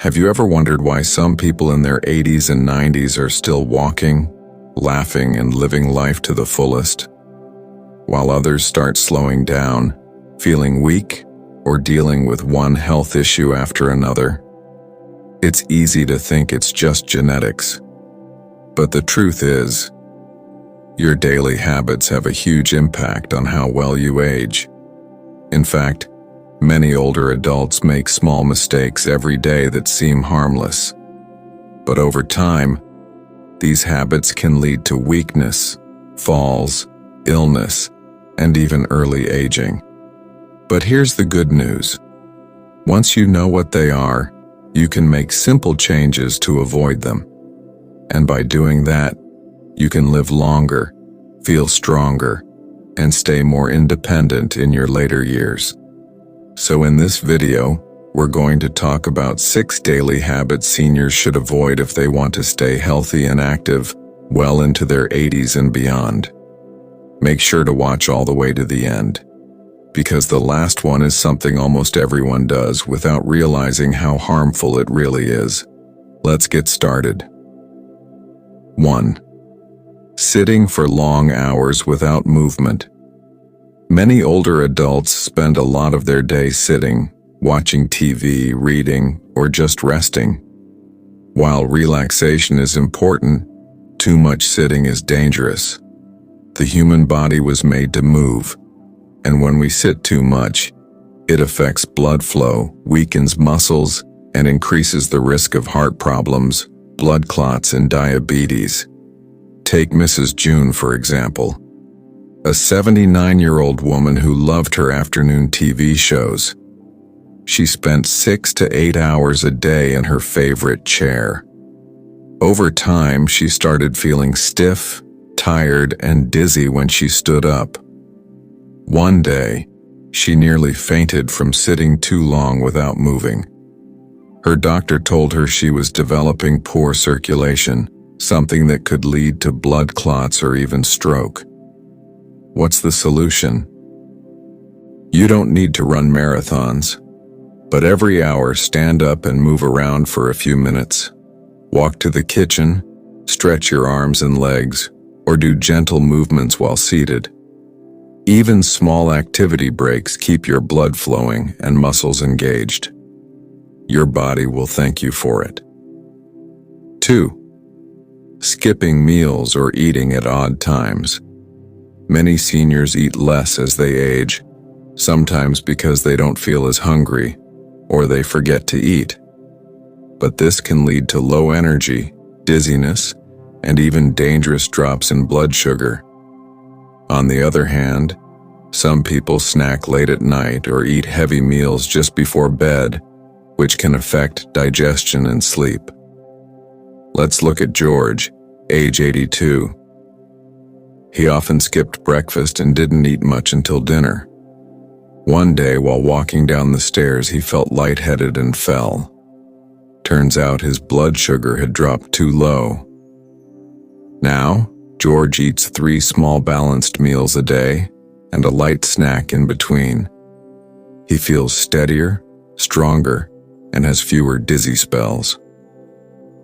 Have you ever wondered why some people in their 80s and 90s are still walking, laughing, and living life to the fullest, while others start slowing down, feeling weak, or dealing with one health issue after another? It's easy to think it's just genetics. But the truth is, your daily habits have a huge impact on how well you age. In fact, many older adults make small mistakes every day that seem harmless. But over time, these habits can lead to weakness, falls, illness, and even early aging. But here's the good news. Once you know what they are, you can make simple changes to avoid them. And by doing that, you can live longer, feel stronger, and stay more independent in your later years. So in this video, we're going to talk about 6 daily habits seniors should avoid if they want to stay healthy and active well into their 80s and beyond. Make sure to watch all the way to the end, because the last one is something almost everyone does without realizing how harmful it really is. Let's get started. 1. Sitting for long hours without movement. Many older adults spend a lot of their day sitting, watching TV, reading, or just resting. While relaxation is important, too much sitting is dangerous. The human body was made to move, and when we sit too much, it affects blood flow, weakens muscles, and increases the risk of heart problems, blood clots, and diabetes. Take Mrs. June, for example. A 79-year-old woman who loved her afternoon TV shows. She spent 6 to 8 hours a day in her favorite chair. Over time, she started feeling stiff, tired, and dizzy when she stood up. One day, she nearly fainted from sitting too long without moving. Her doctor told her she was developing poor circulation, something that could lead to blood clots or even stroke. What's the solution? You don't need to run marathons, but every hour stand up and move around for a few minutes. Walk to the kitchen, stretch your arms and legs, or do gentle movements while seated. Even small activity breaks keep your blood flowing and muscles engaged. Your body will thank you for it. 2. Skipping meals or eating at odd times. Many seniors eat less as they age, sometimes because they don't feel as hungry, or they forget to eat. But this can lead to low energy, dizziness, and even dangerous drops in blood sugar. On the other hand, some people snack late at night or eat heavy meals just before bed, which can affect digestion and sleep. Let's look at George, age 82. He often skipped breakfast and didn't eat much until dinner. One day, while walking down the stairs, he felt lightheaded and fell. Turns out his blood sugar had dropped too low. Now, George eats 3 small balanced meals a day and a light snack in between. He feels steadier, stronger, and has fewer dizzy spells.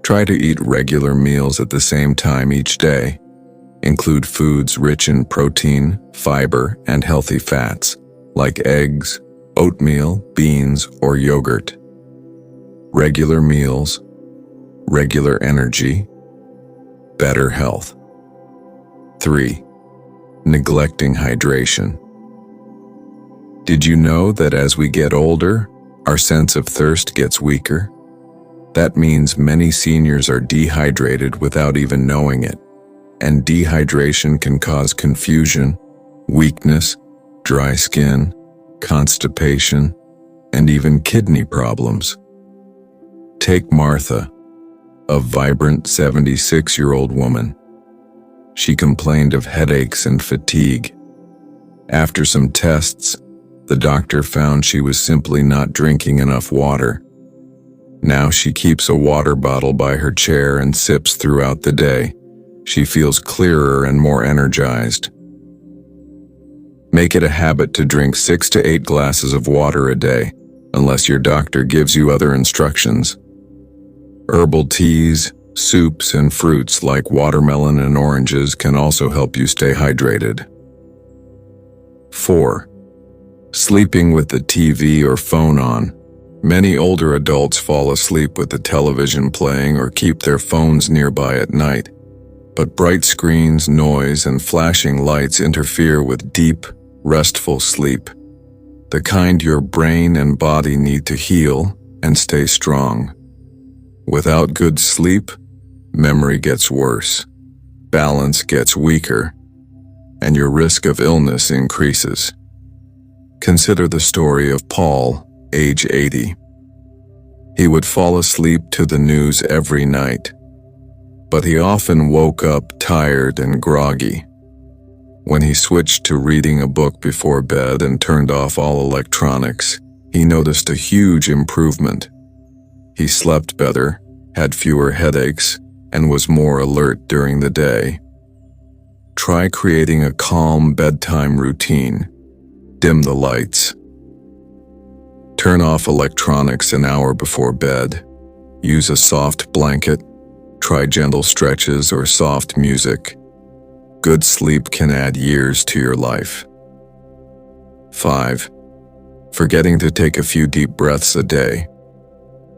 Try to eat regular meals at the same time each day. Include foods rich in protein, fiber, and healthy fats, like eggs, oatmeal, beans, or yogurt. Regular meals, regular energy, better health. 3. Neglecting hydration. Did you know that as we get older, our sense of thirst gets weaker? That means many seniors are dehydrated without even knowing it, and dehydration can cause confusion, weakness, dry skin, constipation, and even kidney problems. Take Martha, a vibrant 76-year-old woman. She complained of headaches and fatigue. After some tests, the doctor found she was simply not drinking enough water. Now she keeps a water bottle by her chair and sips throughout the day. She feels clearer and more energized. Make it a habit to drink 6 to 8 glasses of water a day, unless your doctor gives you other instructions. Herbal teas, soups, and fruits like watermelon and oranges can also help you stay hydrated. 4. Sleeping with the TV or phone on. Many older adults fall asleep with the television playing or keep their phones nearby at night. But bright screens, noise, and flashing lights interfere with deep, restful sleep, the kind your brain and body need to heal and stay strong. Without good sleep, memory gets worse, balance gets weaker, and your risk of illness increases. Consider the story of Paul, age 80. He would fall asleep to the news every night, but he often woke up tired and groggy. When he switched to reading a book before bed and turned off all electronics, he noticed a huge improvement. He slept better, had fewer headaches, and was more alert during the day. Try creating a calm bedtime routine. Dim the lights. Turn off electronics an hour before bed. Use a soft blanket. Try gentle stretches or soft music. Good sleep can add years to your life. 5. Forgetting to take a few deep breaths a day.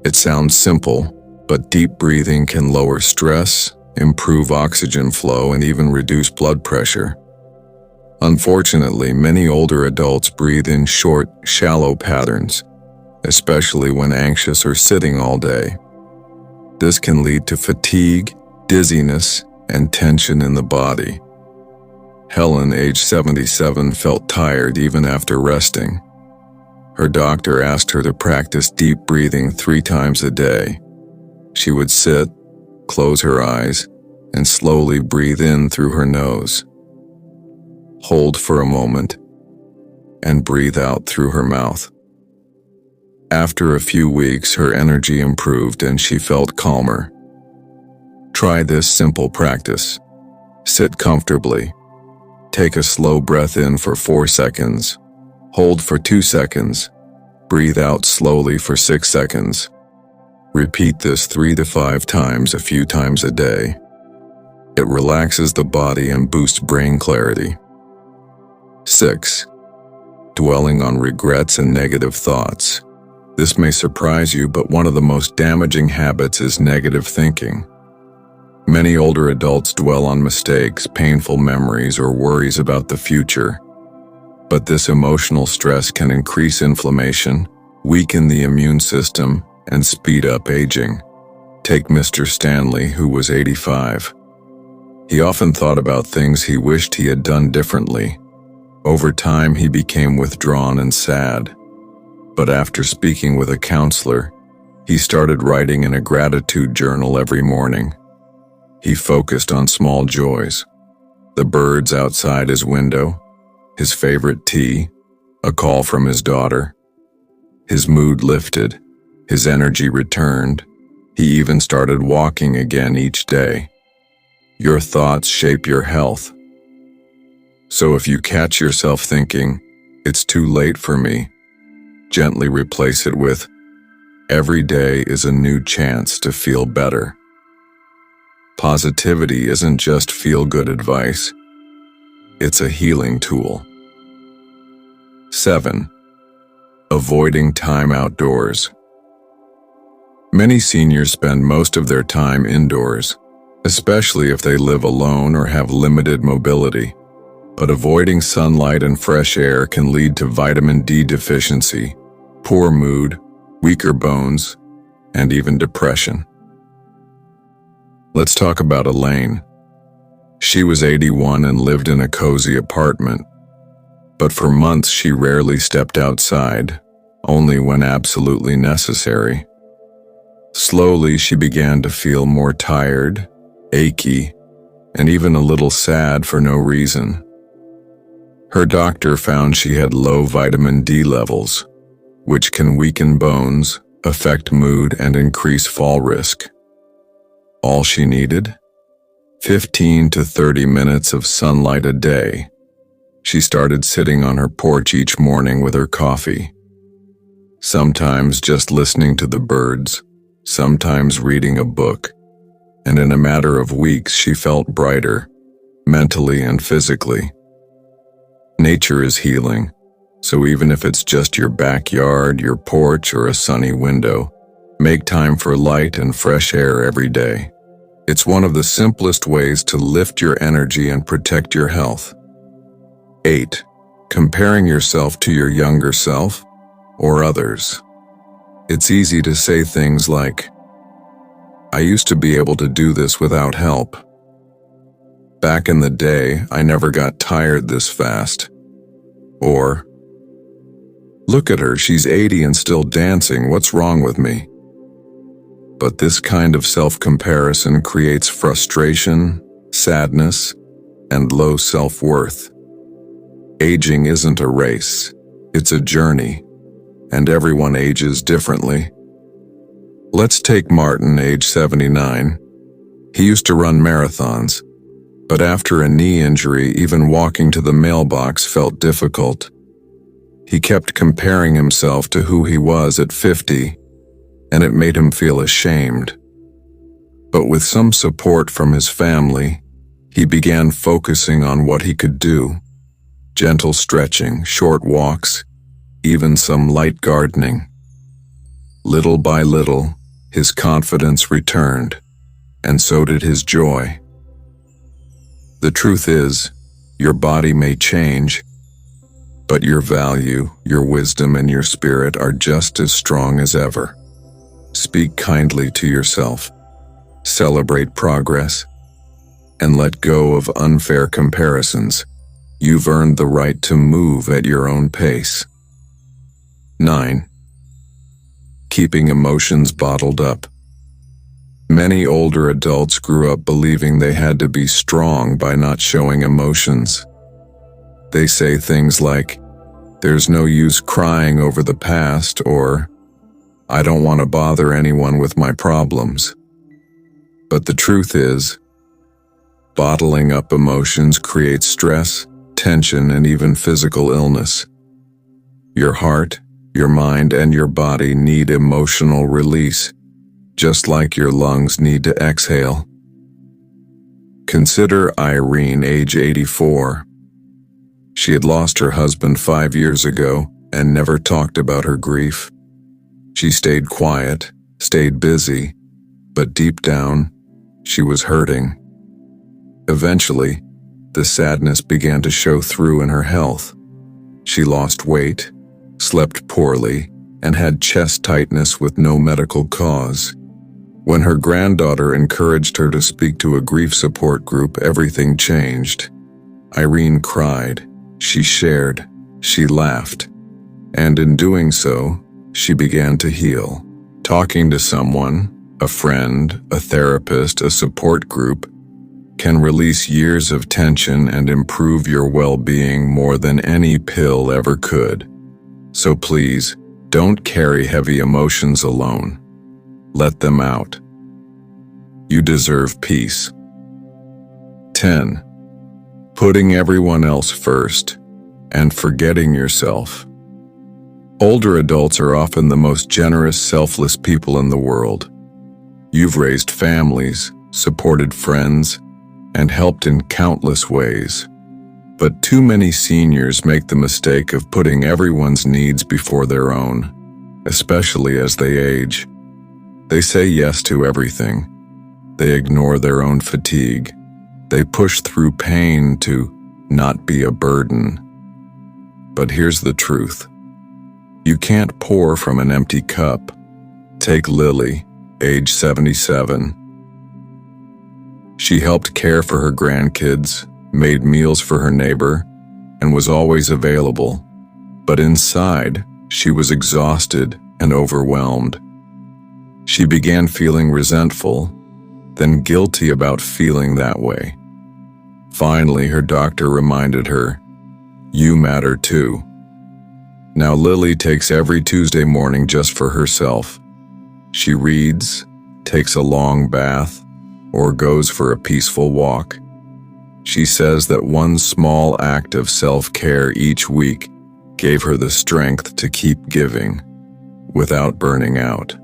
It sounds simple, but deep breathing can lower stress, improve oxygen flow, and even reduce blood pressure. Unfortunately, many older adults breathe in short, shallow patterns, especially when anxious or sitting all day. This can lead to fatigue, dizziness, and tension in the body. Helen, age 77, felt tired even after resting. Her doctor asked her to practice deep breathing 3 times a day. She would sit, close her eyes, and slowly breathe in through her nose. Hold for a moment, and breathe out through her mouth. After a few weeks, her energy improved and she felt calmer. Try this simple practice. Sit comfortably. Take a slow breath in for 4 seconds. Hold for 2 seconds. Breathe out slowly for 6 seconds. Repeat this 3 to 5 times a few times a day. It relaxes the body and boosts brain clarity. 6. Dwelling on regrets and negative thoughts. This may surprise you, but one of the most damaging habits is negative thinking. Many older adults dwell on mistakes, painful memories, or worries about the future. But this emotional stress can increase inflammation, weaken the immune system, and speed up aging. Take Mr. Stanley, who was 85. He often thought about things he wished he had done differently. Over time, he became withdrawn and sad. But after speaking with a counselor, he started writing in a gratitude journal every morning. He focused on small joys: the birds outside his window, his favorite tea, a call from his daughter. His mood lifted, his energy returned. He even started walking again each day. Your thoughts shape your health. So if you catch yourself thinking, "It's too late for me," gently replace it with, "Every day is a new chance to feel better." Positivity isn't just feel-good advice. It's a healing tool. 7. Avoiding time outdoors. Many seniors spend most of their time indoors, especially if they live alone or have limited mobility. But avoiding sunlight and fresh air can lead to vitamin D deficiency, poor mood, weaker bones, and even depression. Let's talk about Elaine. She was 81 and lived in a cozy apartment, but for months she rarely stepped outside, only when absolutely necessary. Slowly, she began to feel more tired, achy, and even a little sad for no reason. Her doctor found she had low vitamin D levels, which can weaken bones, affect mood, and increase fall risk. All she needed? 15 to 30 minutes of sunlight a day. She started sitting on her porch each morning with her coffee. Sometimes just listening to the birds, sometimes reading a book, and in a matter of weeks she felt brighter, mentally and physically. Nature is healing, so even if it's just your backyard, your porch, or a sunny window, make time for light and fresh air every day. It's one of the simplest ways to lift your energy and protect your health. 8. Comparing yourself to your younger self or others. It's easy to say things like, "I used to be able to do this without help. Back in the day, I never got tired this fast." Or, "Look at her, she's 80 and still dancing, what's wrong with me?" But this kind of self-comparison creates frustration, sadness, and low self-worth. Aging isn't a race, it's a journey, and everyone ages differently. Let's take Martin, age 79. He used to run marathons, but after a knee injury, even walking to the mailbox felt difficult. He kept comparing himself to who he was at 50, and it made him feel ashamed. But with some support from his family, he began focusing on what he could do. Gentle stretching, short walks, even some light gardening. Little by little, his confidence returned, and so did his joy. The truth is, your body may change, but your value, your wisdom, and your spirit are just as strong as ever. Speak kindly to yourself, celebrate progress, and let go of unfair comparisons. You've earned the right to move at your own pace. 9. Keeping emotions bottled up. Many older adults grew up believing they had to be strong by not showing emotions. They say things like, "There's no use crying over the past," or, "I don't want to bother anyone with my problems." But the truth is, bottling up emotions creates stress, tension, and even physical illness. Your heart, your mind, and your body need emotional release, just like your lungs need to exhale. Consider Irene, age 84. She had lost her husband 5 years ago and never talked about her grief. She stayed quiet, stayed busy, but deep down, she was hurting. Eventually, the sadness began to show through in her health. She lost weight, slept poorly, and had chest tightness with no medical cause. When her granddaughter encouraged her to speak to a grief support group, everything changed. Irene cried, she shared, she laughed, and in doing so, she began to heal. Talking to someone, a friend, a therapist, a support group, can release years of tension and improve your well-being more than any pill ever could. So please, don't carry heavy emotions alone. Let them out. You deserve peace. 10. Putting everyone else first and forgetting yourself. Older adults are often the most generous, selfless people in the world. You've raised families, supported friends, and helped in countless ways. But too many seniors make the mistake of putting everyone's needs before their own, especially as they age. They say yes to everything. They ignore their own fatigue. They push through pain to not be a burden. But here's the truth. You can't pour from an empty cup. Take Lily, age 77. She helped care for her grandkids, made meals for her neighbor, and was always available. But inside, she was exhausted and overwhelmed. She began feeling resentful, then guilty about feeling that way. Finally, her doctor reminded her, "You matter too." Now Lily takes every Tuesday morning just for herself. She reads, takes a long bath, or goes for a peaceful walk. She says that one small act of self-care each week gave her the strength to keep giving without burning out.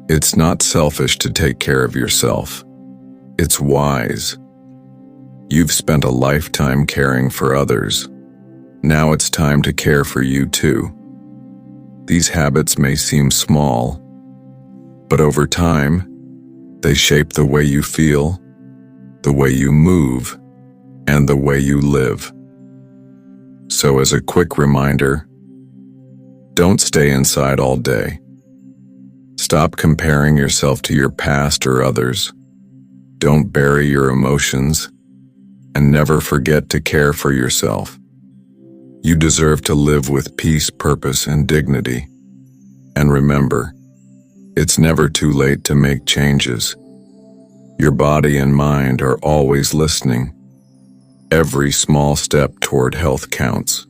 It's not selfish to take care of yourself. It's wise. You've spent a lifetime caring for others. Now it's time to care for you too. These habits may seem small, but over time, they shape the way you feel, the way you move, and the way you live. So as a quick reminder, don't stay inside all day. Stop comparing yourself to your past or others. Don't bury your emotions, and never forget to care for yourself. You deserve to live with peace, purpose, and dignity. And remember, it's never too late to make changes. Your body and mind are always listening. Every small step toward health counts.